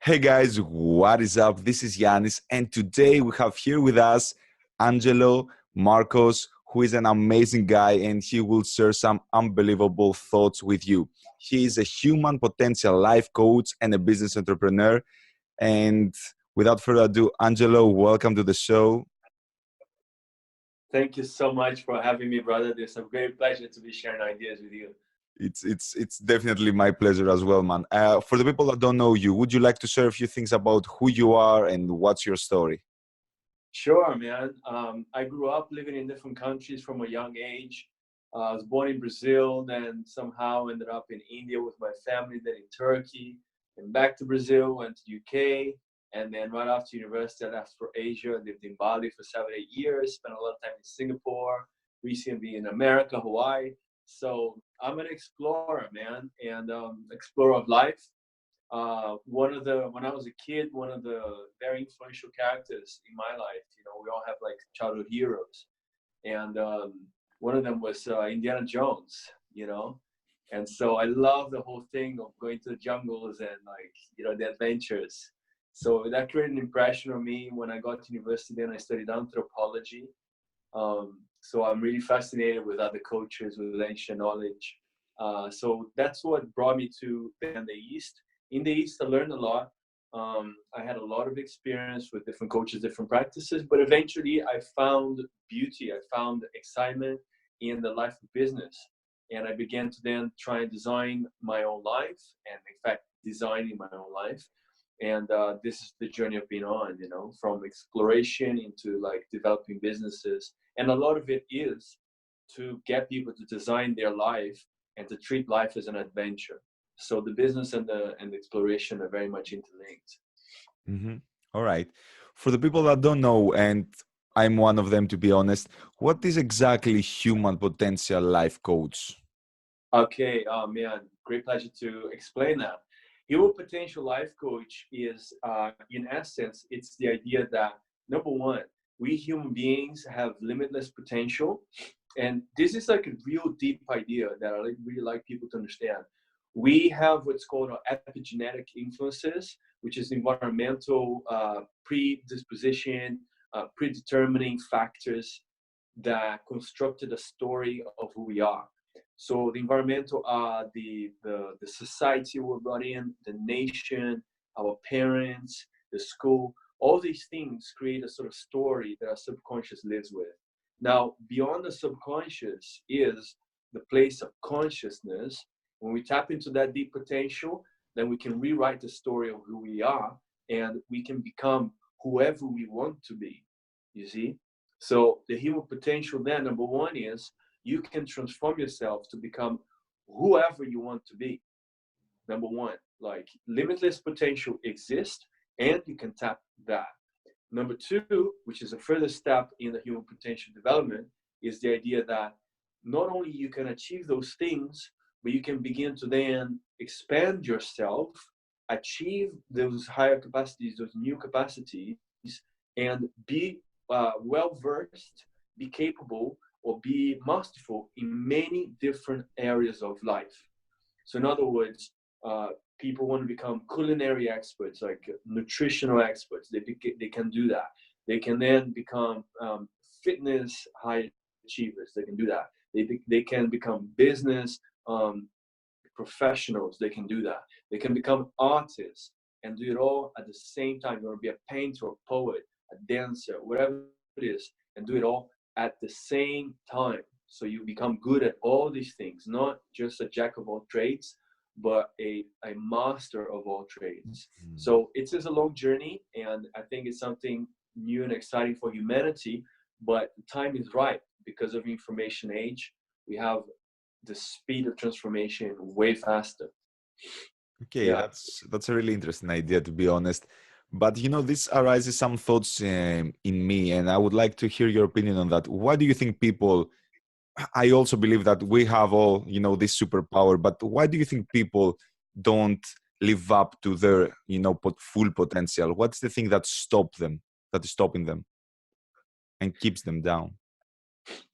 Hey guys, what is up? This is Yannis, and today we have here with us Angelo Marcos, who is an amazing guy, and he will share some unbelievable thoughts with you. He is a human potential life coach and a business entrepreneur. And without further ado, Angelo, welcome to the show. Thank you so much for having me, brother. It's a great pleasure to be sharing ideas with you. It's definitely my pleasure as well, man. For the people that don't know you, would you like to share a few things about who you are and what's your story? Sure, man. I grew up living in different countries from a young age. I was born in Brazil, then somehow ended up in India with my family, then in Turkey, and back to Brazil, went to UK, and then right after university, I left for Asia, lived in Bali for 7, 8 years, spent a lot of time in Singapore, recently in America, Hawaii. So I'm an explorer, man, and explorer of life. When I was a kid, one of the very influential characters in my life, we all have like childhood heroes, and one of them was Indiana Jones, you know. And so I love the whole thing of going to the jungles and the adventures. So that created an impression on me. When I got to university, then I studied anthropology. So I'm really fascinated with other cultures, with ancient knowledge. So that's what brought me to then the East. In the East, I learned a lot. I had a lot of experience with different coaches, different practices, but eventually I found beauty. I found excitement in the life of business. And I began to then try and design my own life, and in fact, designing my own life. And this is the journey I've been on, from exploration into like developing businesses. And a lot of it is to get people to design their life and to treat life as an adventure. So the business and the exploration are very much interlinked. Hmm. All right. For the people that don't know, and I'm one of them to be honest, what is exactly human potential life coach? Okay, man, great pleasure to explain that. Your potential life coach is, in essence, it's the idea that number one, we human beings have limitless potential, and this is like a real deep idea that really like people to understand. We have what's called epigenetic influences, which is environmental predisposition, predetermining factors that constructed a story of who we are. So the environmental, the society we're brought in, the nation, our parents, the school, all these things create a sort of story that our subconscious lives with. Now, beyond the subconscious is the place of consciousness. When we tap into that deep potential, then we can rewrite the story of who we are, and we can become whoever we want to be, you see? So the human potential then, number one, is you can transform yourself to become whoever you want to be. Number one, like limitless potential exists, and you can tap that. Number two, which is a further step in the human potential development, is the idea that not only you can achieve those things, but you can begin to then expand yourself, achieve those higher capacities, those new capacities, and be well versed, be capable, or be masterful in many different areas of life. So, in other words, people want to become culinary experts, like nutritional experts. They can do that. They can then become fitness high achievers. They can do that. They can become business professionals. They can do that. They can become artists and do it all at the same time. You want to be a painter, a poet, a dancer, whatever it is, and do it all at the same time. So you become good at all these things, not just a jack of all trades, but a master of all trades. Mhm. So it's just a long journey, and I think it's something new and exciting for humanity, but the time is right because of information age. We have the speed of transformation way faster. Okay, Yeah. that's a really interesting idea, to be honest. But this arises some thoughts in me, and I would like to hear your opinion on that. Why do you think people? I also believe that we have all, this superpower, but why do you think people don't live up to their, full potential? What's the thing that is stopping them and keeps them down?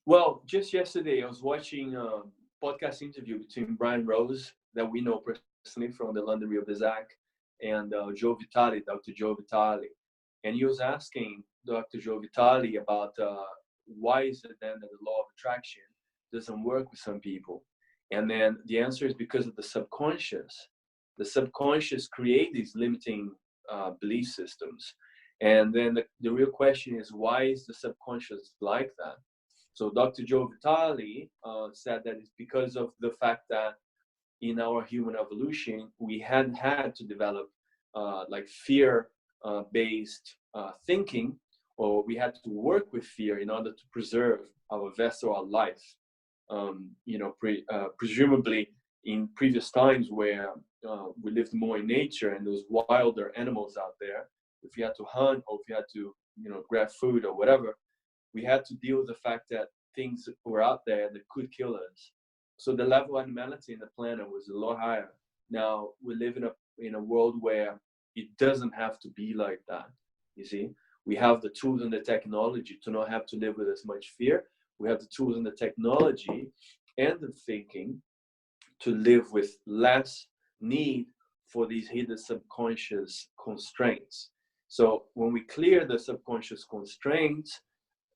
Well, just yesterday I was watching a podcast interview between Brian Rose, that we know personally from the London Real Bizak, and Dr. Joe Vitale, and he was asking Dr. Joe Vitale about why is it then that the law of attraction doesn't work with some people, and then the answer is because of the subconscious. The subconscious create these limiting belief systems, and then the real question is, why is the subconscious like that? So Dr. Joe Vitale said that it's because of the fact that in our human evolution, we had to develop like fear-based thinking, or we had to work with fear in order to preserve our vessel, our life. Presumably in previous times where we lived more in nature and those wilder animals out there, if we had to hunt or if we had to, grab food or whatever, we had to deal with the fact that things were out there that could kill us. So the level of animality in the planet was a lot higher. Now we live in a world where it doesn't have to be like that. You see, we have the tools and the technology to not have to live with as much fear. We have the tools and the technology and the thinking to live with less need for these hidden subconscious constraints. So when we clear the subconscious constraints,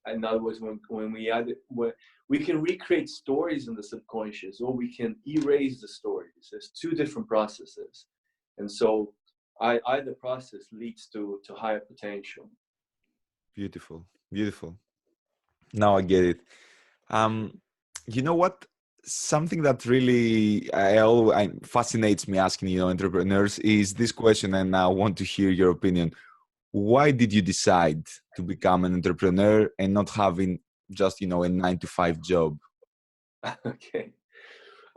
in other words, when we can recreate stories in the subconscious, or we can erase the stories. There's two different processes, and so either process leads to higher potential. Beautiful, beautiful. Now I get it. You know what? Something that really fascinates me asking entrepreneurs is this question, and I want to hear your opinion. Why did you decide to become an entrepreneur and not having just a 9-to-5 job? Okay.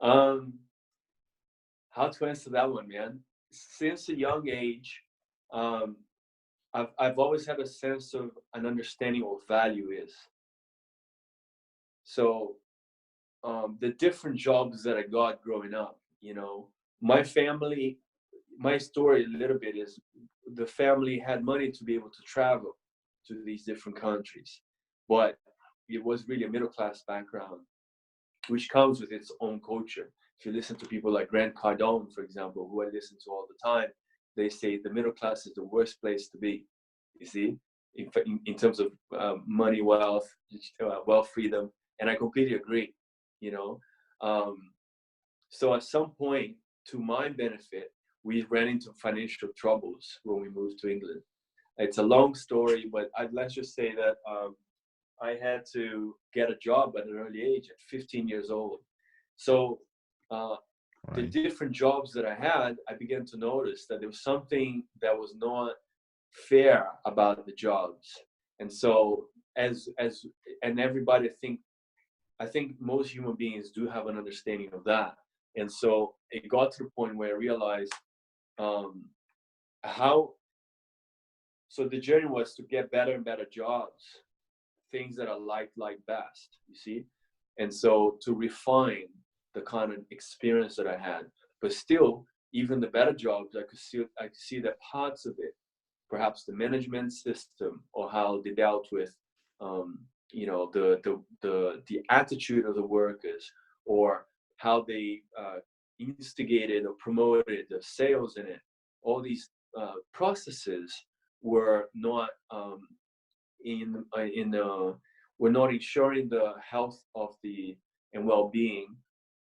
How to answer that one, man? Since a young age, um, I've always had a sense of an understanding of what value is. So the different jobs that I got growing up, my family, my story a little bit is the family had money to be able to travel to these different countries, but it was really a middle class background, which comes with its own culture. If you listen to people like Grant Cardone, for example, who I listen to all the time, they say the middle class is the worst place to be. You see, in terms of money, wealth, wealth, freedom, and I completely agree. You know, um, so at some point, to my benefit, we ran into financial troubles when we moved to England. It's a long story, but let's just say that I had to get a job at an early age, at 15 years old. So the Right. different jobs that I had, I began to notice that there was something that was not fair about the jobs. And so and everybody I think most human beings do have an understanding of that. And so it got to the point where I realized how, so the journey was to get better and better jobs, things that I like best, you see? And so to refine the kind of experience that I had, but still, even the better jobs, I could see that parts of it, perhaps the management system or how they dealt with, the attitude of the workers, or how they instigated or promoted the sales in it. All these processes were not we're not ensuring the health of and well-being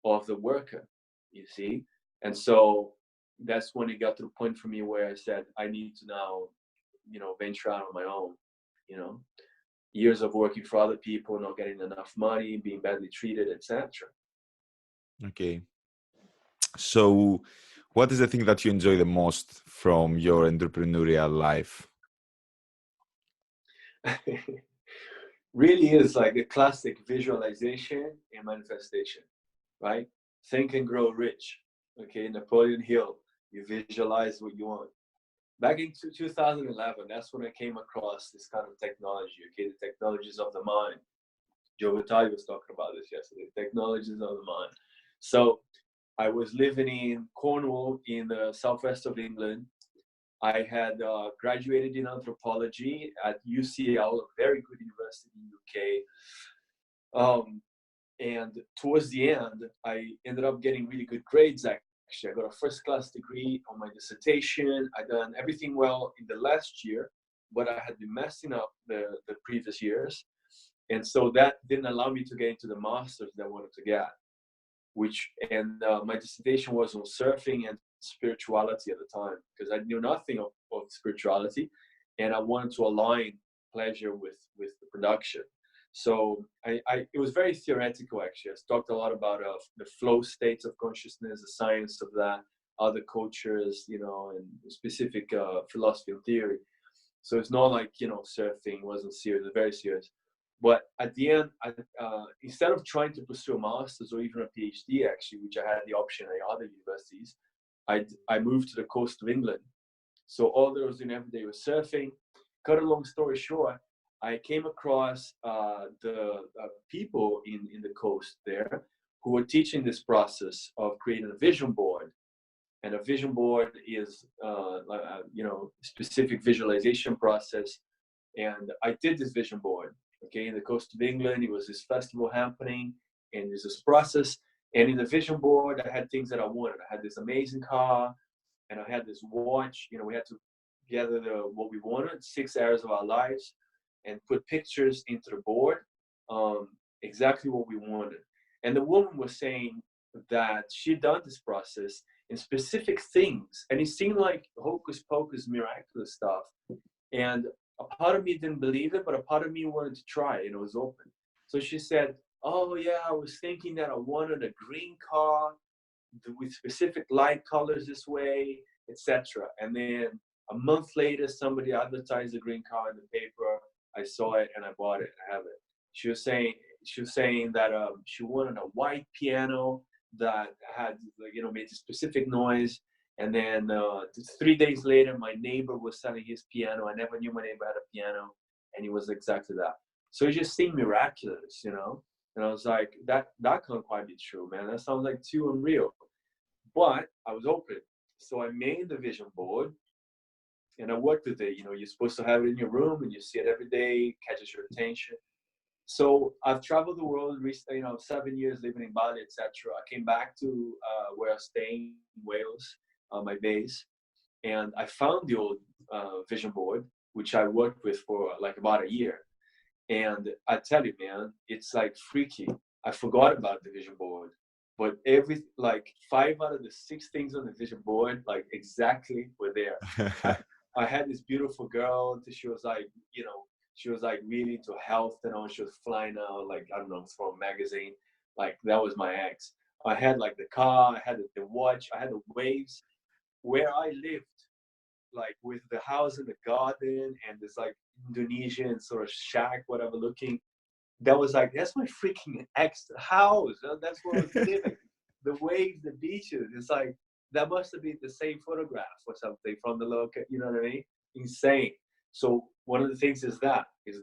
of the worker, you see. And so that's when it got to the point for me where I said I need to now venture out on my own. Years of working for other people, not getting enough money, being badly treated, etc. Okay. So what is the thing that you enjoy the most from your entrepreneurial life? Really is like a classic visualization and manifestation, right? Think and grow rich. Okay, Napoleon Hill, you visualize what you want. Back in 2011, that's when I came across this kind of technology, okay, the technologies of the mind. Joe Vitale was talking about this yesterday, technologies of the mind. So I was living in Cornwall in the southwest of England. I had graduated in anthropology at UCL, a very good university in the UK. And towards the end, I ended up getting really good grades actually. I got a first-class degree on my dissertation. I done everything well in the last year, but I had been messing up the previous years. And so that didn't allow me to get into the masters that I wanted to get, my dissertation was on surfing and spirituality at the time, because I knew nothing of spirituality, and I wanted to align pleasure with the production. So it was very theoretical, actually. I talked a lot about the flow states of consciousness, the science of that, other cultures, and specific philosophy and theory. So it's not like, surfing wasn't serious, it was very serious. But at the end, instead of trying to pursue a master's or even a PhD, actually, which I had the option at other universities, I moved to the coast of England. So all that I was doing every day was surfing. Cut a long story short, I came across the people in the coast there who were teaching this process of creating a vision board. And a vision board is, specific visualization process. And I did this vision board, okay, in the coast of England. It was this festival happening, and there's this process. And in the vision board, I had things that I wanted. I had this amazing car, and I had this watch. We had to gather what we wanted, 6 areas of our lives, and put pictures into the board, exactly what we wanted. And the woman was saying that she'd done this process in specific things, and it seemed like hocus pocus, miraculous stuff. And a part of me didn't believe it, but a part of me wanted to try, and it was open. So she said, oh yeah, I was thinking that I wanted a green car with specific light colors this way, etc. And then a month later, somebody advertised the green car in the paper. I saw it and I bought it. I have it. She was saying that she wanted a white piano that had, made a specific noise. And then 3 days later, my neighbor was selling his piano. I never knew my neighbor had a piano, and he was exactly that. So it just seemed miraculous, And I was like, that can't quite be true, man. That sounds like too unreal. But I was open. So I made the vision board, and I worked with it. You're supposed to have it in your room, and you see it every day, catches your attention. So I've traveled the world, 7 years living in Bali, etc. I came back to where I was staying in Wales, my base, and I found the old vision board, which I worked with for like about a year. And I tell you, man, it's like freaky. I forgot about the vision board, but 5 out of the 6 things on the vision board, like exactly were there. I had this beautiful girl. She was like, she was like really into health, she was flying out, like, I don't know, from a magazine. Like, that was my ex. I had like the car, I had the watch, I had the waves. Where I lived, like with the house in the garden and this like Indonesian sort of shack, whatever looking, that was like, that's my freaking ex house. That's where I was living. The waves, the beaches, it's like, that must have been the same photograph or something from the local, you know what I mean? Insane. So one of the things is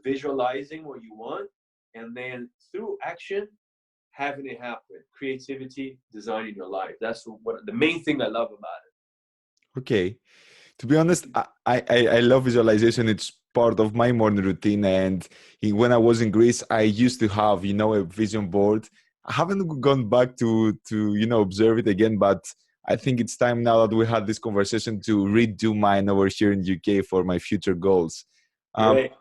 visualizing what you want, and then through action, having it happen. Creativity, designing your life. That's what the main thing I love about it. Okay. To be honest, I love visualization. It's part of my morning routine. And when I was in Greece, I used to have, a vision board. I haven't gone back to observe it again, but I think it's time now that we had this conversation to redo mine over here in UK for my future goals. Great.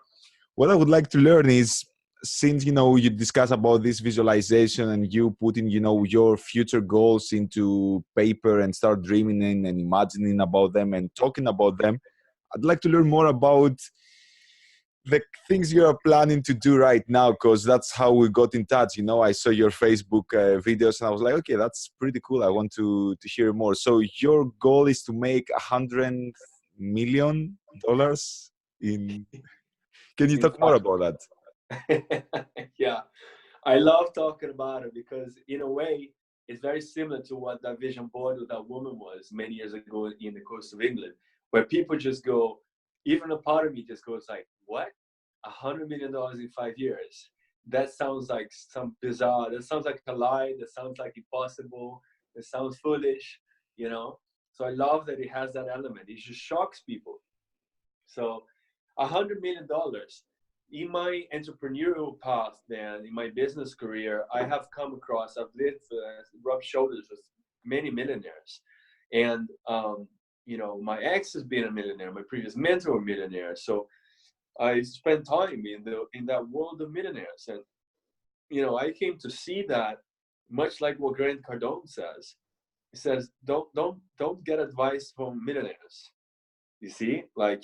What I would like to learn is, since, you discuss about this visualization and you putting, your future goals into paper and start dreaming and imagining about them and talking about them, I'd like to learn more about the things you are planning to do right now, because that's how we got in touch. I saw your Facebook videos and I was like, okay, that's pretty cool. I want to hear more. So your goal is to make $100 million in. Can you talk more about that? Yeah, I love talking about it because in a way, it's very similar to what that vision board with that woman was many years ago in the coast of England, where people just go, even a part of me just goes like, what? $100 million in 5 years? That sounds like some bizarre, that sounds like a lie, that sounds like impossible, that sounds foolish, So I love that it has that element. It just shocks people. So $100 million. In my entrepreneurial path, then in my business career, I have come across, I've rubbed shoulders with many millionaires. And you know, my ex has been a millionaire, my previous mentor a millionaire. So I spent time in that world of millionaires. And you know, I came to see that, much like what Grant Cardone says. He says, don't get advice from millionaires. You see, like,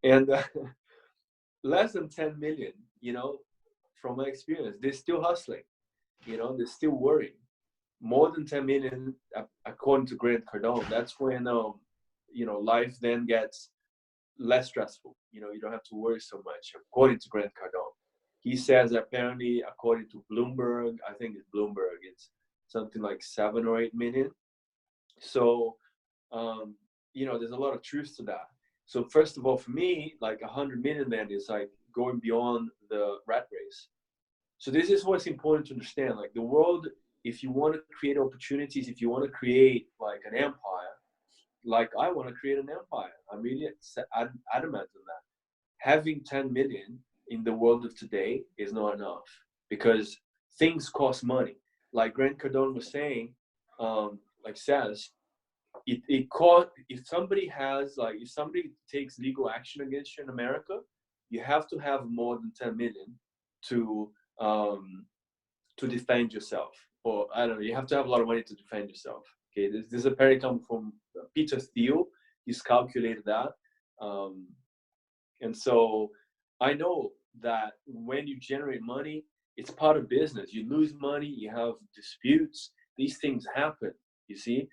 and less than 10 million, you know, from my experience, they're still hustling. You know, they're still worrying. More than 10 million, according to Grant Cardone, that's when you know, life then gets less stressful. You know, you don't have to worry so much, according to Grant Cardone. He says apparently, according to Bloomberg, I think it's Bloomberg, it's something like 7 or 8 million. So, you know, there's a lot of truth to that. So first of all, for me, like 100 million then is like going beyond the rat race. So this is what's important to understand. Like the world, if you want to create opportunities, if you want to create like an empire, like I want to create an empire. I'm really adamant on that. Having 10 million in the world of today is not enough because things cost money. Like Grant Cardone was saying, like says, it cost, if somebody has like, if somebody takes legal action against you in America, you have to have more than 10 million to defend yourself. Or I don't know, you have to have a lot of money to defend yourself. Okay, this apparently comes from Peter Thiel. He's calculated that. And so I know that when you generate money, it's part of business. You lose money, you have disputes, these things happen, you see.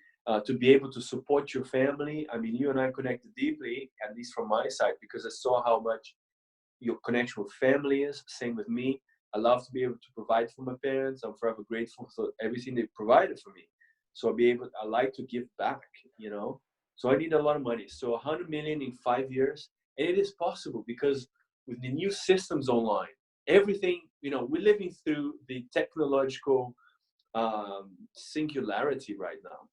To be able to support your family, I mean, you and I connected deeply, at least from my side, because I saw how much your connection with family is. Same with me. I love to be able to provide for my parents. I'm forever grateful for everything they provided for me. So I like to give back, you know. So I need a lot of money. So 100 million in 5 years, and it is possible because with the new systems online, everything, you know, we're living through the technological singularity right now.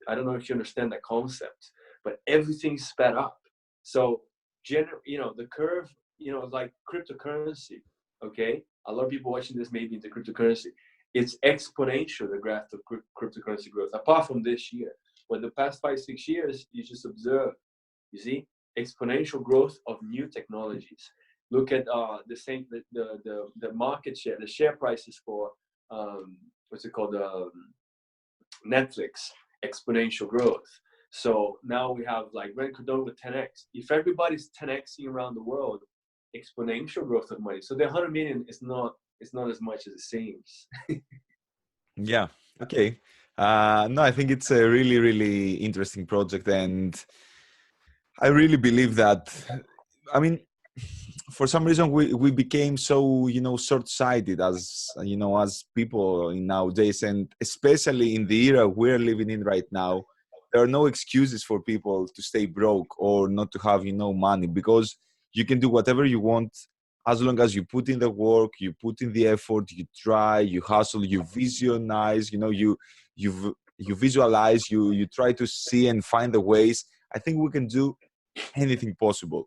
I don't know if you understand that concept, but everything's sped up. So, you know, the curve, you know, like cryptocurrency. Okay, a lot of people watching this maybe into cryptocurrency. It's exponential, the graph of cryptocurrency growth. Apart from this year, but the past 5-6 years, you just observe. You see, exponential growth of new technologies. Look at the market share, the share prices for what's it called, Netflix, exponential growth. So now we have like Grant Cardone with 10x. If everybody's 10xing around the world, exponential growth of money. So the 100 million is not, it's not as much as it seems. Yeah. Okay. No, I think it's a really, really interesting project, and I really believe that. I mean, for some reason we became so, you know, short-sighted as, you know, as people in nowadays, and especially in the era we're living in right now, there are no excuses for people to stay broke or not to have, you know, money, because you can do whatever you want as long as you put in the work, you put in the effort, you try, you hustle, you visualize, you know, you visualize, you try to see and find the ways. I think we can do anything possible.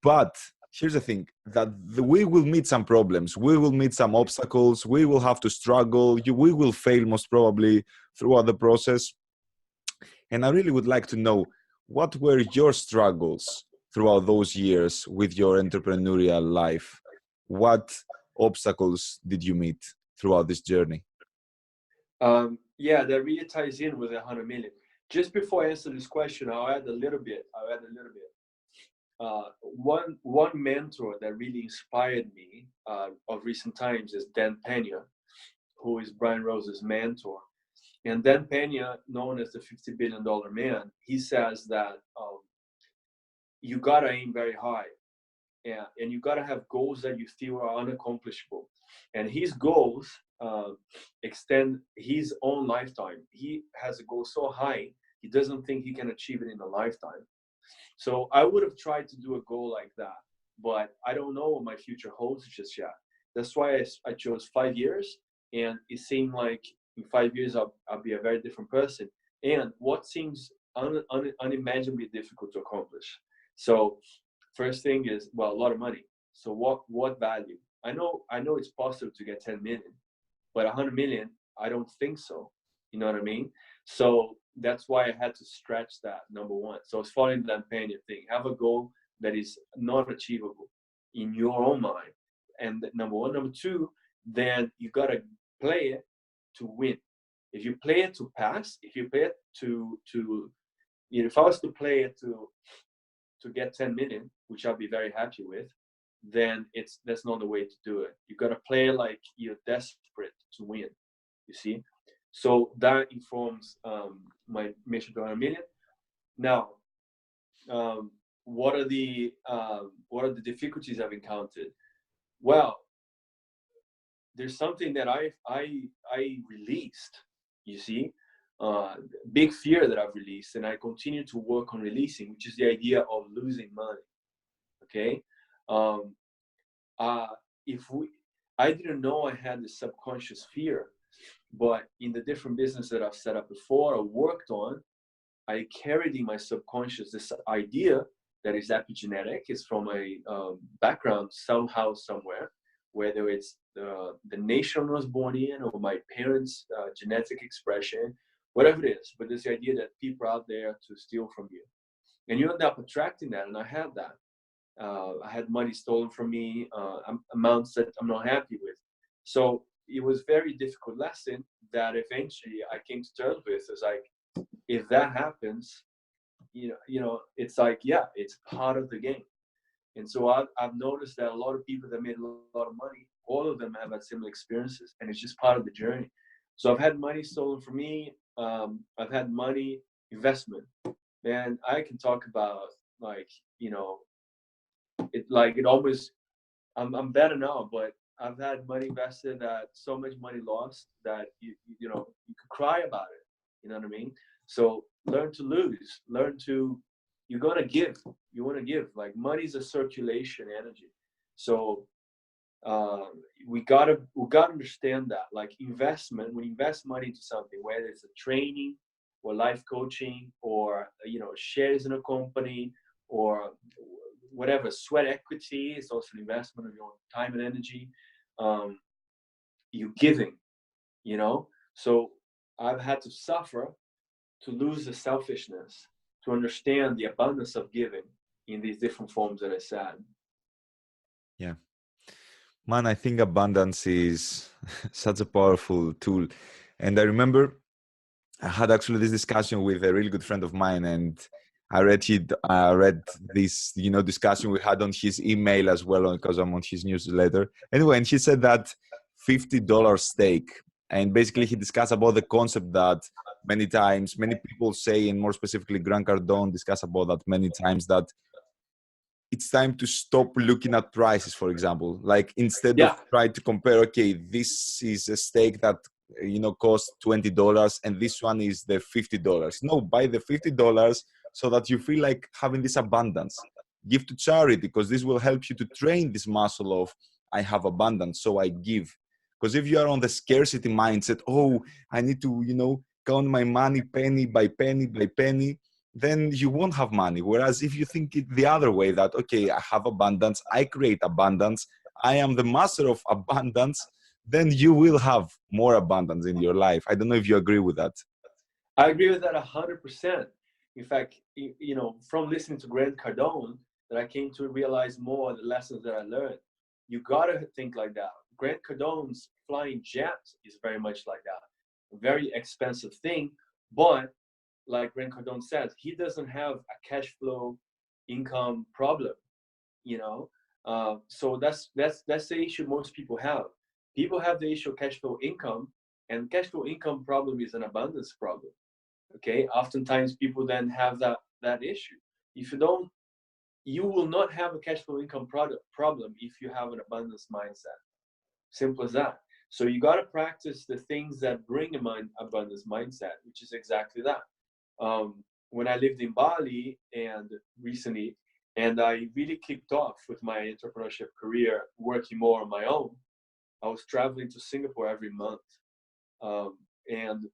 But here's the thing, that we will meet some problems, we will meet some obstacles, we will have to struggle, we will fail most probably throughout the process. And I really would like to know, what were your struggles throughout those years with your entrepreneurial life? What obstacles did you meet throughout this journey? Yeah, that really ties in with 100 million. Just before I answer this question, I'll add a little bit. One mentor that really inspired me of recent times is Dan Pena, who is Brian Rose's mentor. And Dan Pena, known as the $50 billion man, he says that you gotta aim very high, and you gotta have goals that you feel are unaccomplishable. And his goals extend his own lifetime. He has a goal so high, he doesn't think he can achieve it in a lifetime. So I would have tried to do a goal like that, but I don't know what my future holds just yet. That's why I chose 5 years, and it seemed like in 5 years I'll be a very different person. And what seems unimaginably difficult to accomplish. So first thing is, well, a lot of money. So what value? I know it's possible to get 10 million, but 100 million, I don't think so. You know what I mean? So that's why I had to stretch that, number one. So it's following that Panya thing. Have a goal that is not achievable in your own mind. And number one. Number two, then you got to play it to win. If you play it to pass, if you play it to if I was to play it to get 10 million, which I'll be very happy with, then that's not the way to do it. You got to play like you're desperate to win, you see. So that informs my mission to 100 million. Now, what are the difficulties I've encountered? Well, there's something that I released, you see, big fear that I've released, and I continue to work on releasing, which is the idea of losing money. Okay, I didn't know I had this subconscious fear, but in the different businesses that I've set up before or worked on, I carried in my subconscious this idea that is epigenetic, is from a background somehow, somewhere, whether it's the nation I was born in or my parents' genetic expression, whatever it is. But there's the idea that people are out there to steal from you. And you end up attracting that, and I had that. I had money stolen from me, amounts that I'm not happy with. So it was a very difficult lesson that eventually I came to terms with. It's like, if that happens, you know, it's like, yeah, it's part of the game. And so I've noticed that a lot of people that made a lot of money, all of them have had similar experiences, and it's just part of the journey. So I've had money stolen from me. I've had money investment. Man, I can talk about, like, you know, it almost, I'm better now, but I've had money invested, that so much money lost that you know, you could cry about it. You know what I mean? So learn to lose. You're gonna give. You want to give. Like, money is a circulation energy. So we gotta understand that. Like, investment, when you invest money into something, whether it's a training or life coaching or, you know, shares in a company or whatever, sweat equity is also an investment of your own time and energy. You're giving, you know. So I've had to suffer to lose the selfishness, to understand the abundance of giving in these different forms that I said. Yeah. Man, I think abundance is such a powerful tool. And I remember I had actually this discussion with a really good friend of mine, and I read this, you know, discussion we had on his email as well, because I'm on his newsletter. Anyway, and he said that $50 stake, and basically he discussed about the concept that many times many people say, and more specifically Grant Cardone discuss about that many times, that it's time to stop looking at prices, for example. Like, instead of Yeah. trying to compare, okay, this is a stake that, you know, costs $20 and this one is the $50. No, buy the $50 so that you feel like having this abundance. Give to charity, because this will help you to train this muscle of, I have abundance, so I give. Because if you are on the scarcity mindset, oh, I need to, you know, count my money penny by penny by penny, then you won't have money. Whereas if you think it the other way, that, okay, I have abundance, I create abundance, I am the master of abundance, then you will have more abundance in your life. I don't know if you agree with that. I agree with that 100%. In fact, you know, from listening to Grant Cardone, that I came to realize more the lessons that I learned. You gotta think like that. Grant Cardone's flying jet is very much like that. A very expensive thing, but like Grant Cardone says, he doesn't have a cash flow income problem, you know. So that's the issue most people have. People have the issue of cash flow income, and cash flow income problem is an abundance problem. Okay, oftentimes people then have that issue. If you don't, you will not have a cash flow income problem if you have an abundance mindset. Simple as that. So you got to practice the things that bring a abundance mindset, which is exactly that. When I lived in Bali and recently, and I really kicked off with my entrepreneurship career, working more on my own, I was traveling to Singapore every month. And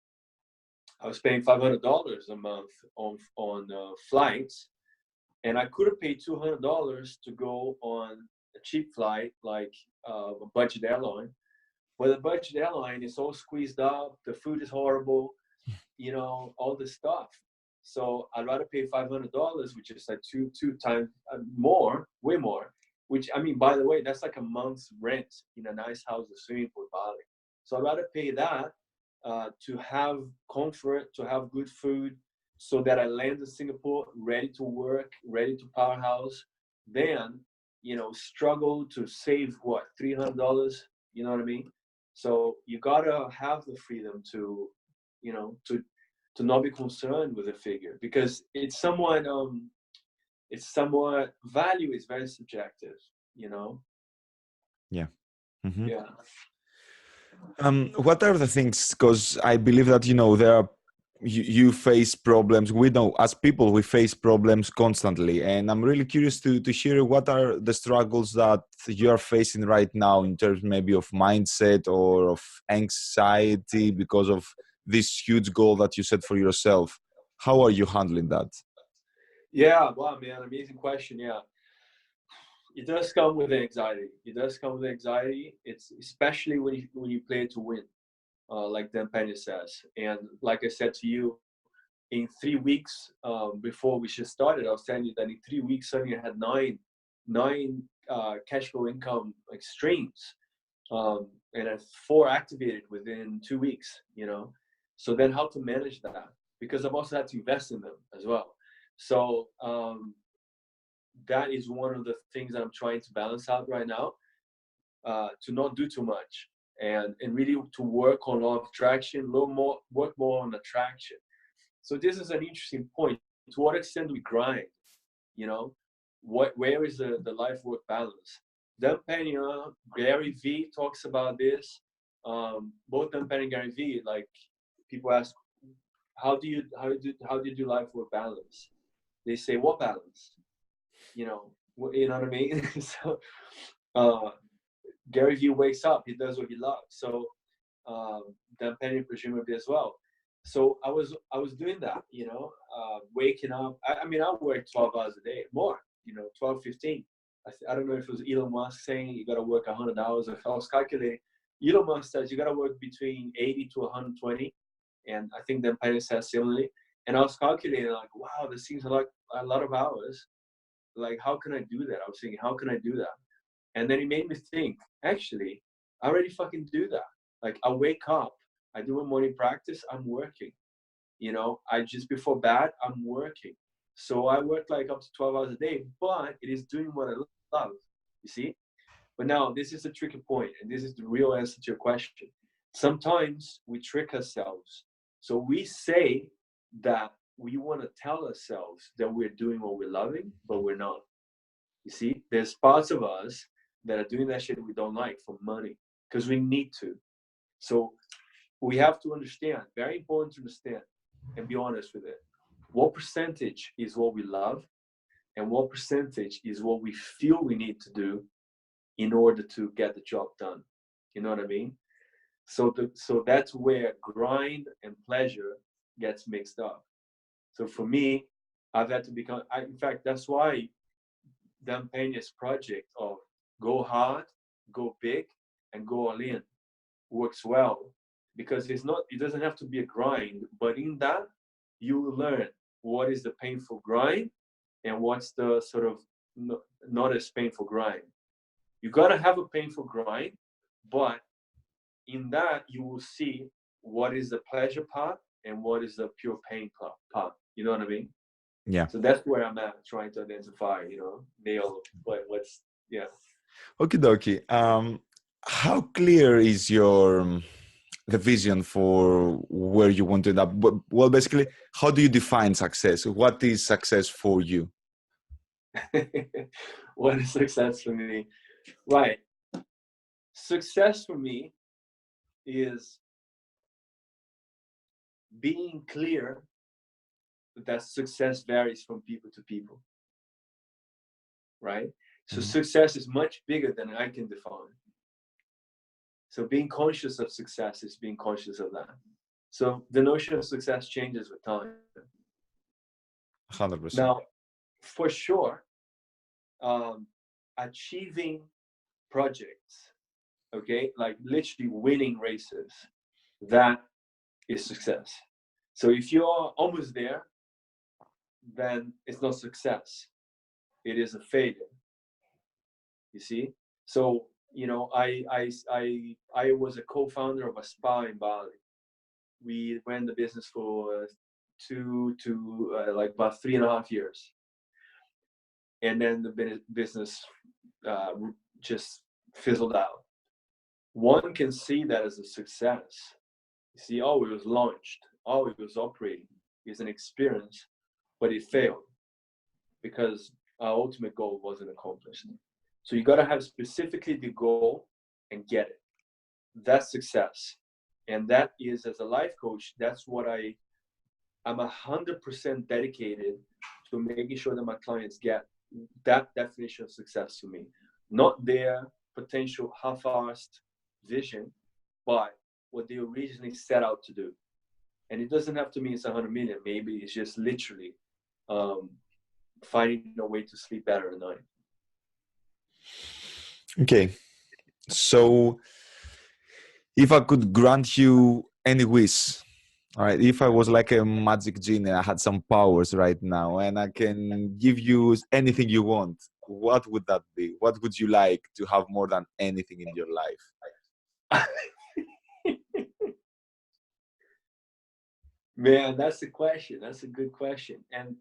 I was paying $500 a month on flights, and I could have paid $200 to go on a cheap flight, like a budget airline. But the budget airline is all squeezed up. The food is horrible. you know, all this stuff. So I'd rather pay $500, which is like two times more, way more. Which, I mean, by the way, that's like a month's rent in a nice house with swimming pool, Bali. So I'd rather pay that to have comfort, to have good food, so that I land in Singapore ready to work, ready to powerhouse, than, you know, struggle to save what, $300. You know what I mean? So you gotta have the freedom to, you know, to not be concerned with a figure, because it's somewhat value is very subjective, you know. Yeah. Mm-hmm. Yeah. What are the things? Because I believe that, you know, there are, you face problems. We know as people we face problems constantly, and I'm really curious to hear what are the struggles that you are facing right now in terms maybe of mindset or of anxiety because of this huge goal that you set for yourself. How are you handling that? Yeah, wow, man, amazing question. Yeah, it does come with anxiety. It does come with anxiety. It's especially when you play to win, like Dan Pena says. And like I said to you, in 3 weeks before we just started, I was telling you that in 3 weeks, suddenly I had nine cash flow income like streams, and I 4 activated within 2 weeks. You know, so then how to manage that? Because I've also had to invest in them as well. So that is one of the things that I'm trying to balance out right now, to not do too much, and really to work on law of attraction, work more on attraction. So this is an interesting point. To what extent do we grind? You know, where is the life work balance? Dan Pena, Gary V talks about this. Both Dan Pena and Gary V, like, people ask, how do you do life work balance? They say, what balance? You know what I mean? So Gary Vee wakes up, he does what he loves. So Dan Penny presumably as well. So I was doing that, you know, waking up. I mean, I work 12 hours a day, more, you know, 12, 15. I don't know if it was Elon Musk saying you got to work 100 hours. If I was calculating, Elon Musk says you got to work between 80 to 120. And I think Dan Penny says similarly. And I was calculating like, wow, this seems like a lot of hours. Like, how can I do that? I was thinking, how can I do that? And then it made me think, actually, I already fucking do that. Like, I wake up, I do a morning practice, I'm working. You know, I just before bed, I'm working. So I work like up to 12 hours a day, but it is doing what I love, you see? But now this is a tricky point, and this is the real answer to your question. Sometimes we trick ourselves. So we say that we want to tell ourselves that we're doing what we're loving, but we're not. You see, there's parts of us that are doing that shit we don't like for money because we need to. So we have to understand, very important to understand and be honest with it. What percentage is what we love, and what percentage is what we feel we need to do in order to get the job done? You know what I mean? So that's where grind and pleasure gets mixed up. So for me, I've had to become, in fact, that's why Dan Pena's project of go hard, go big, and go all in works well, because it doesn't have to be a grind, but in that you will learn what is the painful grind and what's the sort of not as painful grind. You gotta have a painful grind, but in that you will see what is the pleasure part and what is the pure pain part. You know what I mean? Yeah. So that's where I'm at, trying to identify, nail what's, yeah. Okie dokie. How clear is your the vision for where you want to end up? Well, basically, how do you define success? What is success for you? What is success for me? Right. Success for me is being clear that success varies from people to people. Right? So success is much bigger than I can define. So being conscious of success is being conscious of that. So the notion of success changes with time. 100%. Now, for sure, achieving projects, okay, like literally winning races, that is success. So if you're almost there, then it's not success. It is a failure. You see? So, you know, I was a co-founder of a spa in Bali. We ran the business for like about 3.5 years. And then the business just fizzled out. One can see that as a success. You see, oh, it was launched. Oh, it was operating. It's an experience, but it failed because our ultimate goal wasn't accomplished. So you got to have specifically the goal and get it. That's success. And that is, as a life coach, that's what I'm 100% dedicated to making sure that my clients get that definition of success to me. Not their potential half-assed vision, but what they originally set out to do. And it doesn't have to mean it's 100 million. Maybe it's just literally finding a way to sleep better at night. Okay. So if I could grant you any wish, all right, if I was like a magic genie, I had some powers right now and I can give you anything you want, what would that be? What would you like to have more than anything in your life? Man, that's the question. That's a good question. And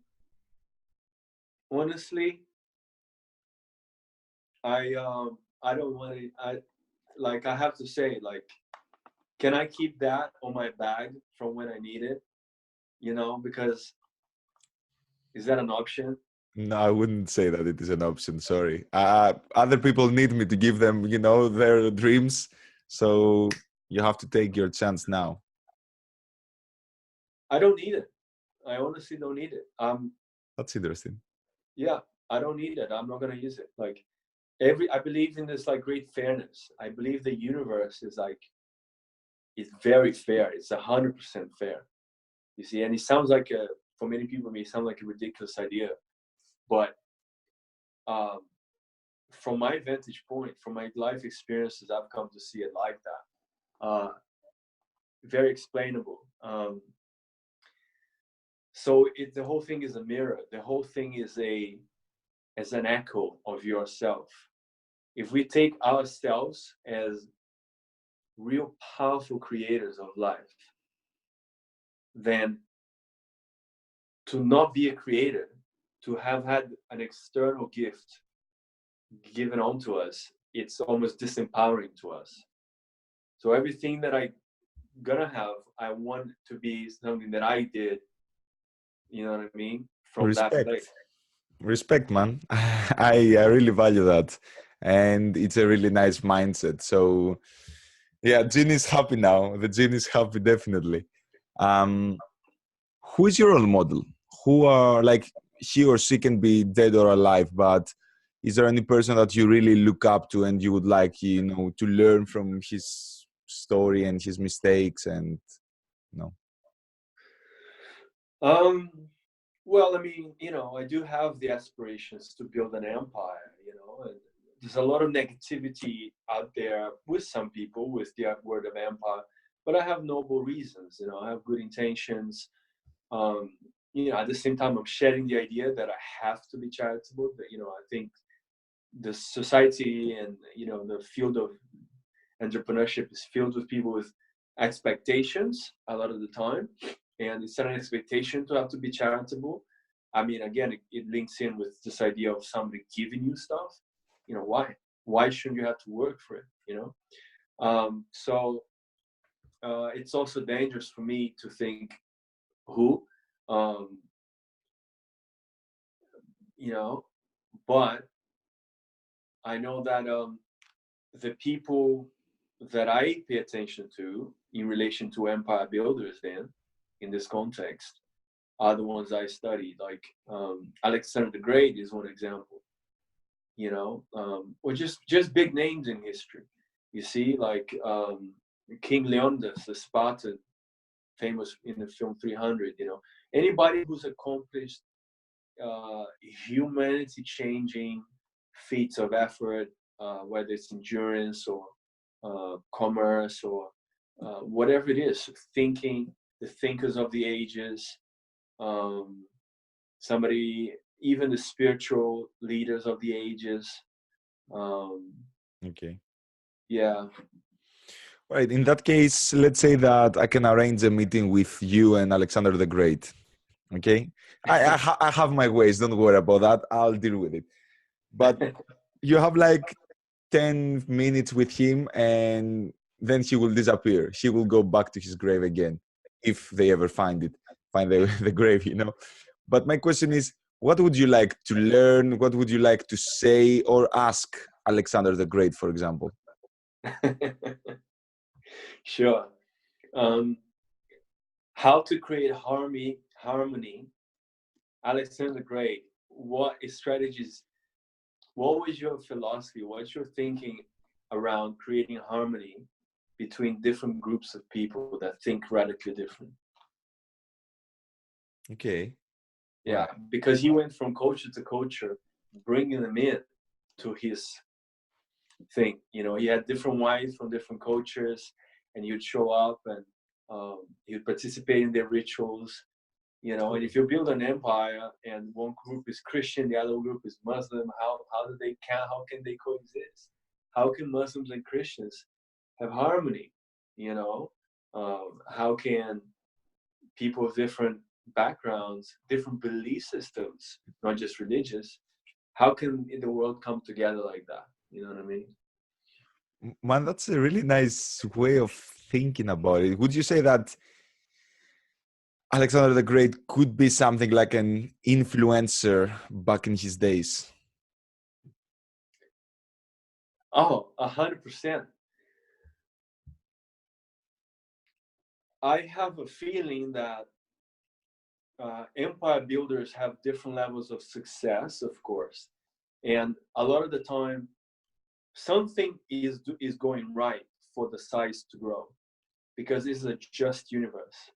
honestly, I don't want to, I have to say, like, can I keep that on my bag from when I need it? You know, because is that an option? No, I wouldn't say that it is an option. Sorry. Other people need me to give them, you know, their dreams. So you have to take your chance now. I don't need it. I honestly don't need it. That's interesting. Yeah, I don't need it. I'm not gonna use it. Like I believe in this like great fairness. I believe the universe is like, it's very fair. It's 100% fair. You see, and it sounds like for many people, it may sound like a ridiculous idea, but from my vantage point, from my life experiences, I've come to see it like that. Very explainable. So the whole thing is a mirror. The whole thing is an echo of yourself. If we take ourselves as real powerful creators of life, then to not be a creator, to have had an external gift given onto us, it's almost disempowering to us. So everything that I gonna have, I want to be something that I did, you know what I mean? From that place. Respect, man. I really value that. And it's a really nice mindset. So yeah, Jean is happy now. The Jean is happy, definitely. Um, who is your role model? Who are like, he or she can be dead or alive, but is there any person that you really look up to and you would like, you know, to learn from his story and his mistakes and, you know? Well, I mean, you know, I do have the aspirations to build an empire, you know, and there's a lot of negativity out there with some people with the word of empire, but I have noble reasons, you know, I have good intentions. You know, at the same time, I'm sharing the idea that I have to be charitable, that, you know, I think the society and, you know, the field of entrepreneurship is filled with people with expectations a lot of the time, and it's an expectation to have to be charitable. I mean, again, it links in with this idea of somebody giving you stuff. You know, why shouldn't you have to work for it, you know? So it's also dangerous for me to think who, you know, but I know that the people that I pay attention to in relation to empire builders, then in this context, are the ones I studied. Like Alexander the Great is one example, you know, or just big names in history. You see, like King Leonidas, the Spartan, famous in the film 300. You know, anybody who's accomplished humanity-changing feats of effort, whether it's endurance or commerce or whatever it is, thinking, the thinkers of the ages, somebody, even the spiritual leaders of the ages. Okay. Yeah. Right. In that case, let's say that I can arrange a meeting with you and Alexander the Great. Okay. I have my ways. Don't worry about that. I'll deal with it. But you have like 10 minutes with him and then he will disappear. He will go back to his grave again if they ever find it, find the grave, you know. But my question is, what would you like to learn? What would you like to say or ask Alexander the Great, for example? Sure. How to create harmony. Alexander the Great, what strategies, what was your philosophy? What's your thinking around creating harmony between different groups of people that think radically different? Okay. Yeah, because he went from culture to culture, bringing them in to his thing. You know, he had different wives from different cultures, and he would show up and he would participate in their rituals. You know, and if you build an empire and one group is Christian, the other group is Muslim, how can they coexist? How can Muslims and Christians have harmony? You know, how can people of different backgrounds, different belief systems, not just religious, how can the world come together like that? You know what I mean? Man, that's a really nice way of thinking about it. Would you say that Alexander the Great could be something like an influencer back in his days? Oh, 100%. I have a feeling that empire builders have different levels of success, of course, and a lot of the time, something is going right for the size to grow, because this is a just universe.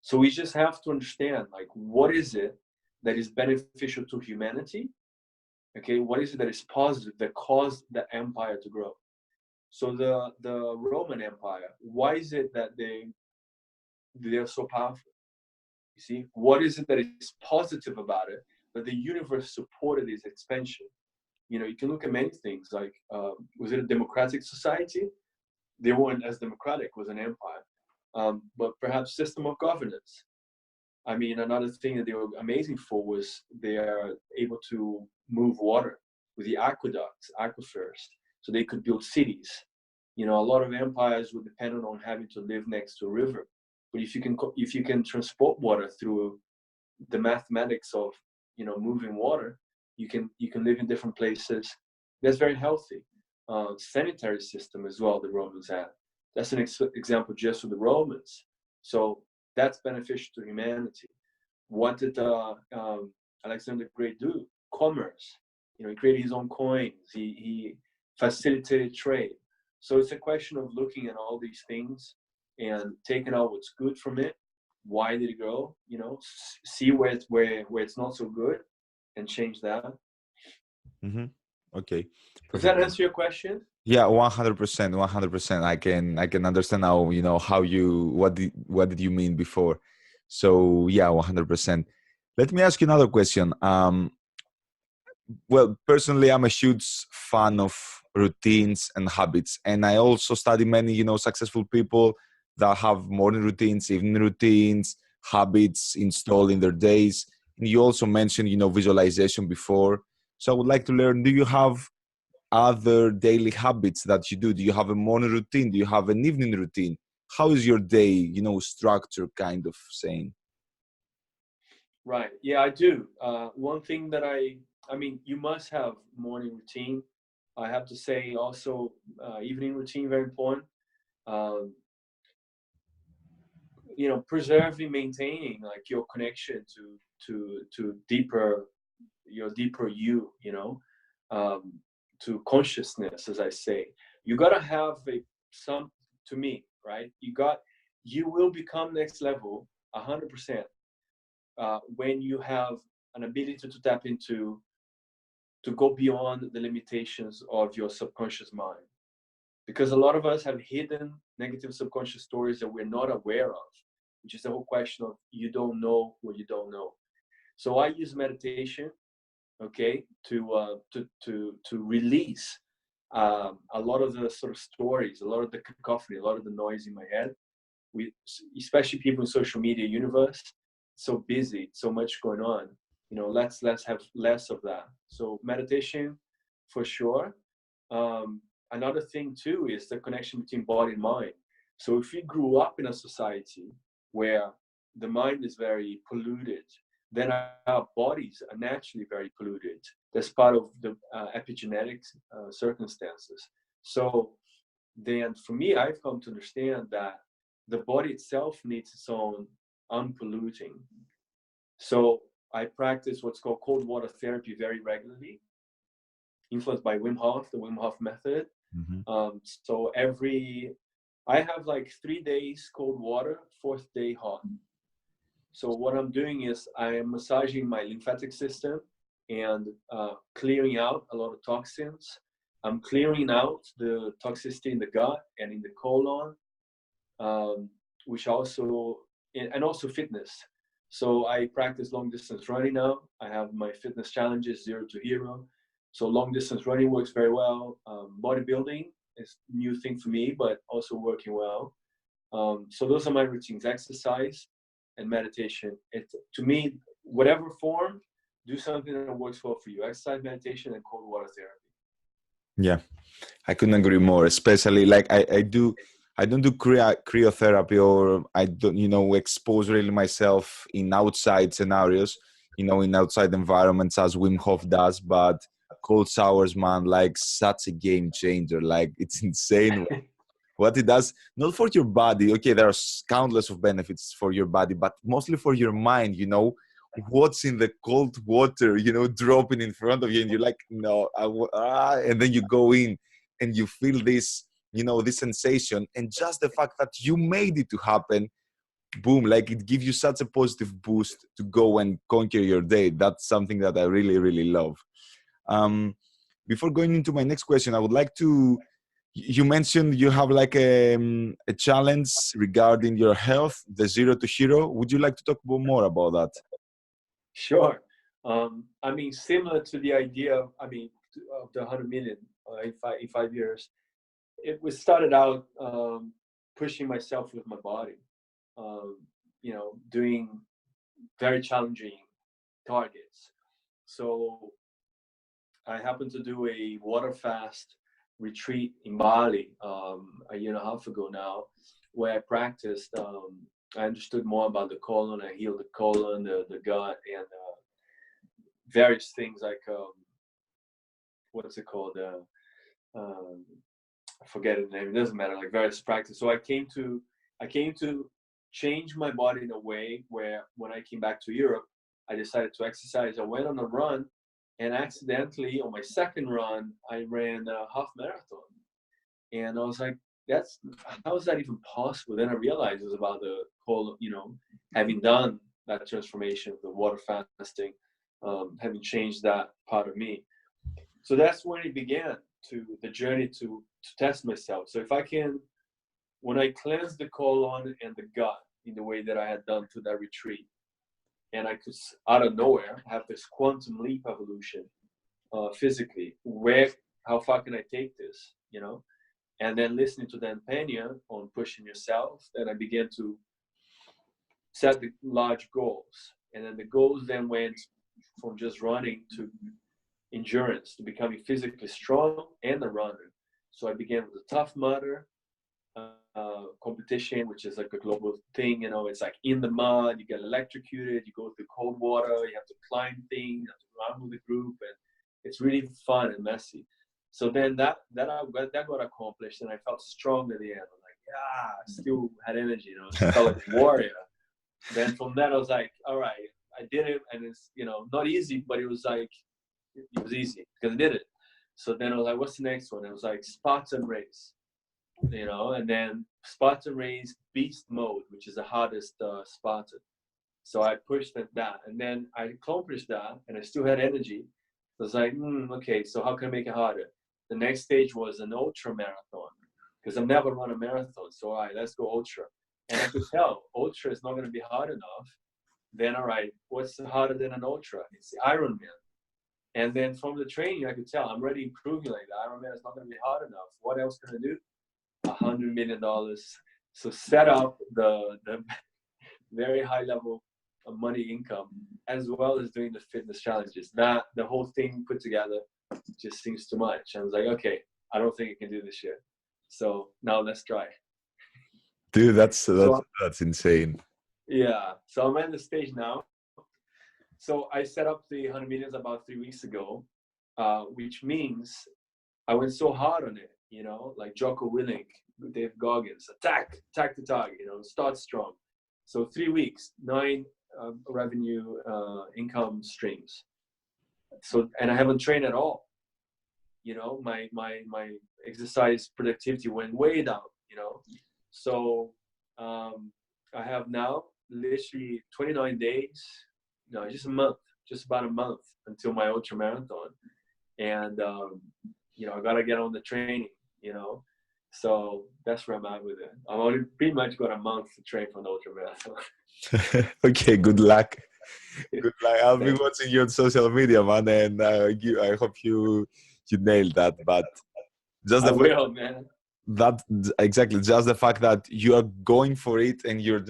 So we just have to understand, like, what is it that is beneficial to humanity? Okay, what is it that is positive that caused the empire to grow? So the Roman Empire, why is it that they're so powerful? You see, what is it that is positive about it that the universe supported its expansion? You know, you can look at many things, like was it a democratic society? They weren't as democratic, it was an empire. But perhaps system of governance. I mean, another thing that they were amazing for was they are able to move water with the aqueducts, aquifers, so they could build cities. You know, a lot of empires were dependent on having to live next to a river. But if you can transport water through the mathematics of, you know, moving water, you can live in different places. That's very healthy. Sanitary system as well, the Romans had. That's an example just for the Romans. So that's beneficial to humanity. What did Alexander the Great do? Commerce. You know, he created his own coins. He facilitated trade. So it's a question of looking at all these things and taking out what's good from it. Why did it grow? You know, see where it's not so good, and change that. Mm-hmm. Okay, Does that perfect. answer your question? Yeah, 100%, 100%. I can understand now, you know, what did you mean before? So yeah, 100%. Let me ask you another question. Well, personally, I'm a huge fan of routines and habits, and I also study many, you know, successful people that have morning routines, evening routines, habits installed in their days. And you also mentioned, you know, visualization before. So I would like to learn, do you have other daily habits that you do? Do you have a morning routine? Do you have an evening routine? How is your day, you know, structure, kind of saying? Right. Yeah, I do. One thing that I mean, you must have morning routine. I have to say also evening routine, very important. Um, you know, preserving, maintaining like your connection to deeper, your deeper you know, um, to consciousness, as I say. You gotta have some, to me, right? You will become next level 100% when you have an ability to tap into, to go beyond the limitations of your subconscious mind. Because a lot of us have hidden negative subconscious stories that we're not aware of. which is the whole question of you don't know what you don't know. So I use meditation, okay, to release a lot of the sort of stories, a lot of the cacophony, a lot of the noise in my head. We, especially people in social media universe, so busy, so much going on. You know, let's have less of that. So meditation, for sure. Another thing too is the connection between body and mind. So if we grew up in a society where the mind is very polluted, then our bodies are naturally very polluted. That's part of the epigenetic circumstances. So then for me, I've come to understand that the body itself needs its own unpolluting. So I practice what's called cold water therapy very regularly, influenced by Wim Hof, the Wim Hof method. So I have like 3 days cold water, 4th day hot. So what I'm doing is I am massaging my lymphatic system and clearing out a lot of toxins. I'm clearing out the toxicity in the gut and in the colon, which also, and also fitness. So I practice long distance running now. I have my fitness challenges, 0 to hero. So long distance running works very well. Bodybuilding is a new thing for me, but also working well. So those are my routines: exercise and meditation. It, to me, whatever form, do something that works well for you. Exercise, meditation, and cold water therapy. Yeah, I couldn't agree more. Especially like I don't do cryotherapy, or I don't, expose really myself in outside scenarios, in outside environments as Wim Hof does. But cold showers, man, like such a game changer. Like it's insane what it does, not for your body. Okay, there are countless of benefits for your body, but mostly for your mind. What's in the cold water, dropping in front of you, and you're like, no, and then you go in and you feel this, this sensation, and just the fact that you made it to happen, boom, like it gives you such a positive boost to go and conquer your day. That's something that I really, really love. Before going into my next question, I would like to, you mentioned you have like a challenge regarding your health, the 0 to hero. Would you like to talk more about that? Sure. I mean, similar to the idea of, of the 100 million in 5 years, it was started out pushing myself with my body, doing very challenging targets. So I happened to do a water fast retreat in Bali a year and a half ago now, where I practiced. I understood more about the colon. I healed the colon, the gut, and various things like what's it called? I forget the name. It doesn't matter. Like various practices. So I came to change my body in a way where when I came back to Europe, I decided to exercise. I went on a run, and accidentally on my second run, I ran a half marathon. And I was like, how is that even possible? Then I realized it was about the whole, having done that transformation of the water fasting, having changed that part of me. So that's when it began, the journey to test myself. So if I can, when I cleanse the colon and the gut in the way that I had done to that retreat, and I could, out of nowhere, have this quantum leap evolution physically, how far can I take this, And then listening to Dan Pena on pushing yourself, then I began to set the large goals. And then the goals then went from just running to endurance, to becoming physically strong and a runner. So I began with the Tough Mudder competition, which is like a global thing. It's like in the mud, you get electrocuted, you go through cold water, you have to climb things, you have to run with the group, and it's really fun and messy. So then that got accomplished, and I felt strong at the end. I'm like, yeah, I still had energy, I felt like a warrior. Then from that, I was like, all right, I did it, and it's not easy, but it was like it was easy because I did it. So then I was like, what's the next one? It was like Spartan race, and then Spartan race beast mode, which is the hardest Spartan. So I pushed at that, and then I accomplished that, and I still had energy. I was like, okay, so how can I make it harder? The next stage was an ultra marathon, because I've never run a marathon. So all right, let's go ultra. And I could tell ultra is not going to be hard enough. Then, all right, what's harder than an ultra? It's the Ironman. And then from the training, I could tell I'm already improving. Like the Ironman is not going to be hard enough. What else can I do? $100 million. So set up the very high level of money income, as well as doing the fitness challenges. That the whole thing put together just seems too much. I was like, okay, I don't think I can do this year. So now let's try. Dude, that's So insane. yeah, so I'm at the stage now. So I set up the 100 millions about 3 weeks ago, which means I went so hard on it, you know, like Jocko Willink, Dave Goggins, attack the target, you know, start strong. So 3 weeks, 9 revenue income streams. So, and I haven't trained at all. You know, my exercise productivity went way down, you know. So I have now literally 29 days, no, just a month, just about a month until my ultra marathon. And, you know, I got to get on the training, you know. So that's where I'm at with it. I've only pretty much got a month to train for the ultra marathon. Okay, good luck. Good luck. I'll be Thanks. watching you on social media, man, and I hope you nail that. But just I the fact will, man. that exactly, just the fact that you are going for it and you're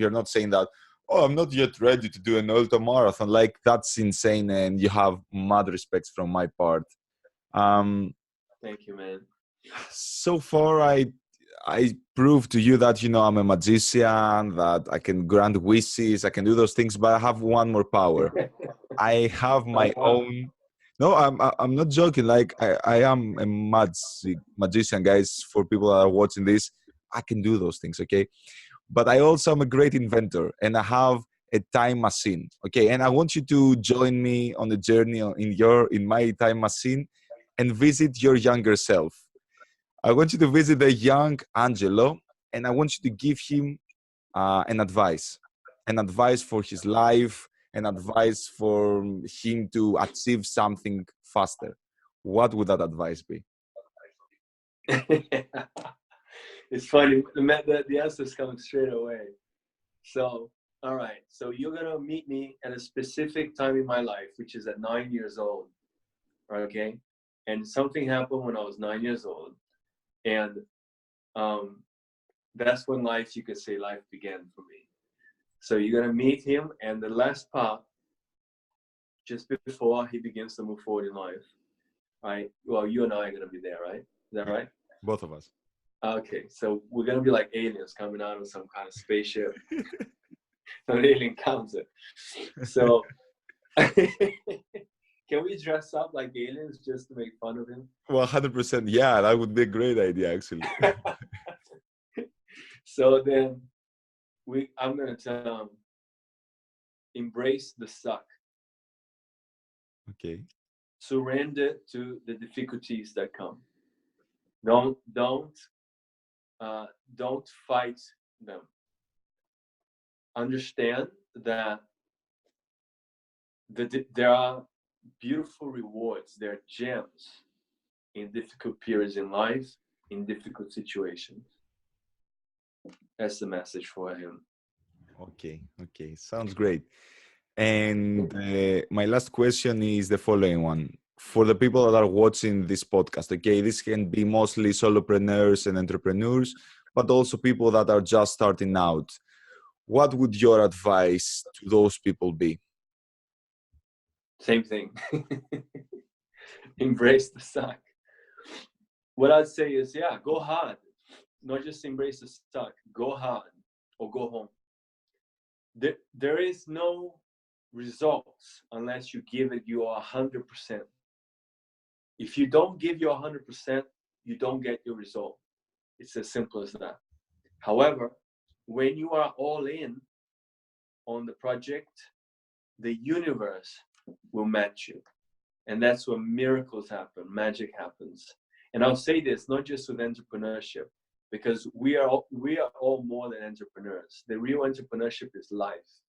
not saying that, oh, I'm not yet ready to do an ultra marathon. Like, that's insane, and you have mad respects from my part. Thank you, man. So far, I proved to you that, you know, I'm a magician, that I can grant wishes, I can do those things, but I have one more power. I have my own. No, I'm not joking. Like, I am a magician, guys. For people that are watching this, I can do those things, okay? But I also am a great inventor, and I have a time machine, okay? And I want you to join me on the journey in my time machine and visit your younger self. I want you to visit the young Angelo, and I want you to give him an advice for his life, an advice for him to achieve something faster. What would that advice be? It's funny. The answer's coming straight away. So, all right. So you're gonna meet me at a specific time in my life, which is at 9 years old. Okay. And something happened when I was 9 years old, and that's when life, you could say, life began for me. So you're gonna meet him, and the last part, just before he begins to move forward in life, right? Well, you and I are gonna be there, right? Is that right? Both of us. Okay, so we're gonna be like aliens coming out of some kind of spaceship. An alien comes in. So can we dress up like aliens just to make fun of him? 100%. Yeah, that would be a great idea, actually. So then I'm gonna tell him, embrace the suck. Okay. Surrender to the difficulties that come. Don't fight them. Understand that there are beautiful rewards, there are gems in difficult periods in life, in difficult situations. That's the message for him. Okay. Sounds great. And my last question is the following one. For the people that are watching this podcast, okay, this can be mostly solopreneurs and entrepreneurs, but also people that are just starting out. What would your advice to those people be? Same thing. Embrace the suck. What I'd say is, yeah, go hard. Not just embrace the suck. Go hard or go home. There is no results unless you give it your 100%. If you don't give your 100%, you don't get your result. It's as simple as that. However, when you are all in on the project, the universe will match you. And that's where miracles happen, magic happens. And I'll say this, not just with entrepreneurship, because we are all more than entrepreneurs. The real entrepreneurship is life.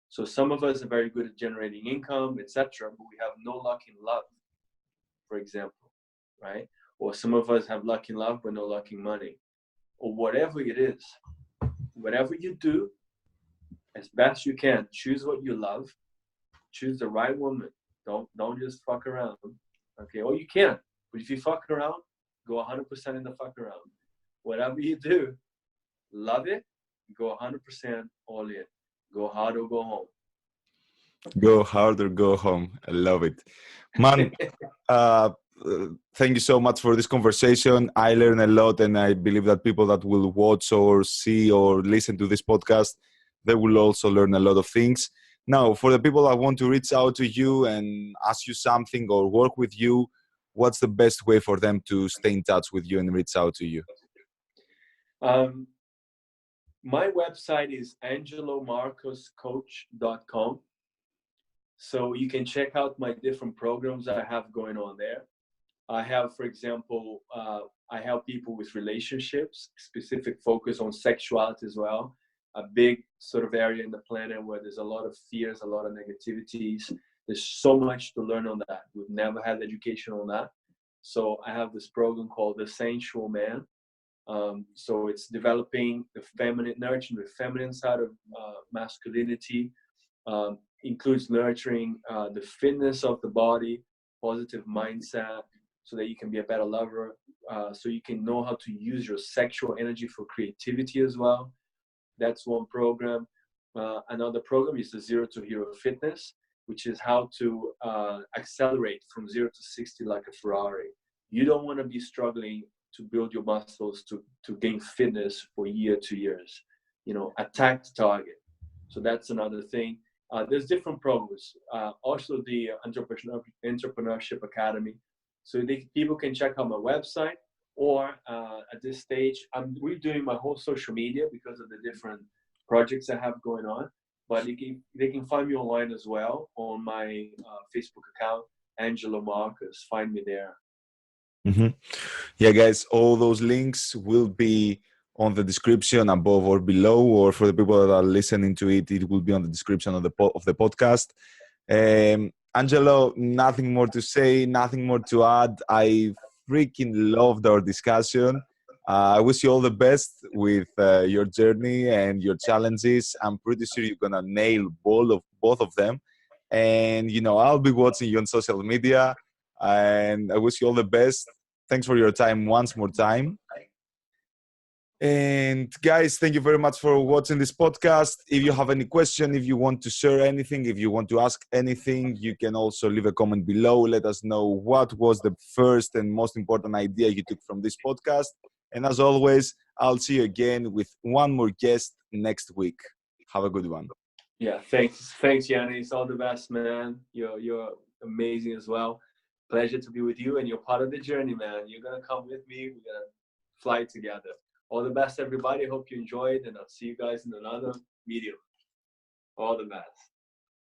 So some of us are very good at generating income, etc., but we have no luck in love, for example, right? Or some of us have luck in love, but no luck in money, or whatever it is. whatever you do, as best you can, choose what you love, choose the right woman. Don't just fuck around. Okay, or you can, but if you fuck around, go 100% in the fuck around. Whatever you do, love it, go 100% all in. Go hard or go home. Go hard or go home. I love it. Man, uh, thank you so much for this conversation. I learned a lot, and I believe that people that will watch or see or listen to this podcast, they will also learn a lot of things. Now, for the people that want to reach out to you and ask you something or work with you, what's the best way for them to stay in touch with you and reach out to you? My website is angelomarcoscoach.com. So you can check out my different programs I have going on there. I have, for example, I help people with relationships, specific focus on sexuality as well. A big sort of area in the planet where there's a lot of fears, a lot of negativities. There's so much to learn on that. We've never had education on that. So I have this program called The Sensual Man. So it's developing the feminine, nurturing the feminine side of masculinity. Includes nurturing the fitness of the body, positive mindset, so that you can be a better lover, so you can know how to use your sexual energy for creativity as well. That's one program. Another program is the Zero to Hero Fitness, which is how to accelerate from 0 to 60 like a Ferrari. You don't want to be struggling to build your muscles to gain fitness for year 2 years. You know, attack the target. So that's another thing. There's different programs. Also the Entrepreneurship Academy. So people can check out my website, or at this stage, I'm redoing my whole social media because of the different projects I have going on. But they can find me online as well on my Facebook account, Angelo Marcos. Find me there. Mm-hmm. Yeah, guys, all those links will be on the description above or below, or for the people that are listening to it, it will be on the description of the podcast. Angelo, nothing more to say, nothing more to add. I freaking loved our discussion. I wish you all the best with your journey and your challenges. I'm pretty sure you're gonna nail both of them. And you know, I'll be watching you on social media. And I wish you all the best. Thanks for your time once more time. And guys, thank you very much for watching this podcast. If you have any question, if you want to share anything, if you want to ask anything, you can also leave a comment below. Let us know what was the first and most important idea you took from this podcast. And as always, I'll see you again with one more guest next week. Have a good one. Yeah, thanks, Yannis. All the best, man. You're amazing as well. Pleasure to be with you, and you're part of the journey, man. You're gonna come with me. We're gonna fly together. All the best, everybody. Hope you enjoyed, and I'll see you guys in another video. All the best.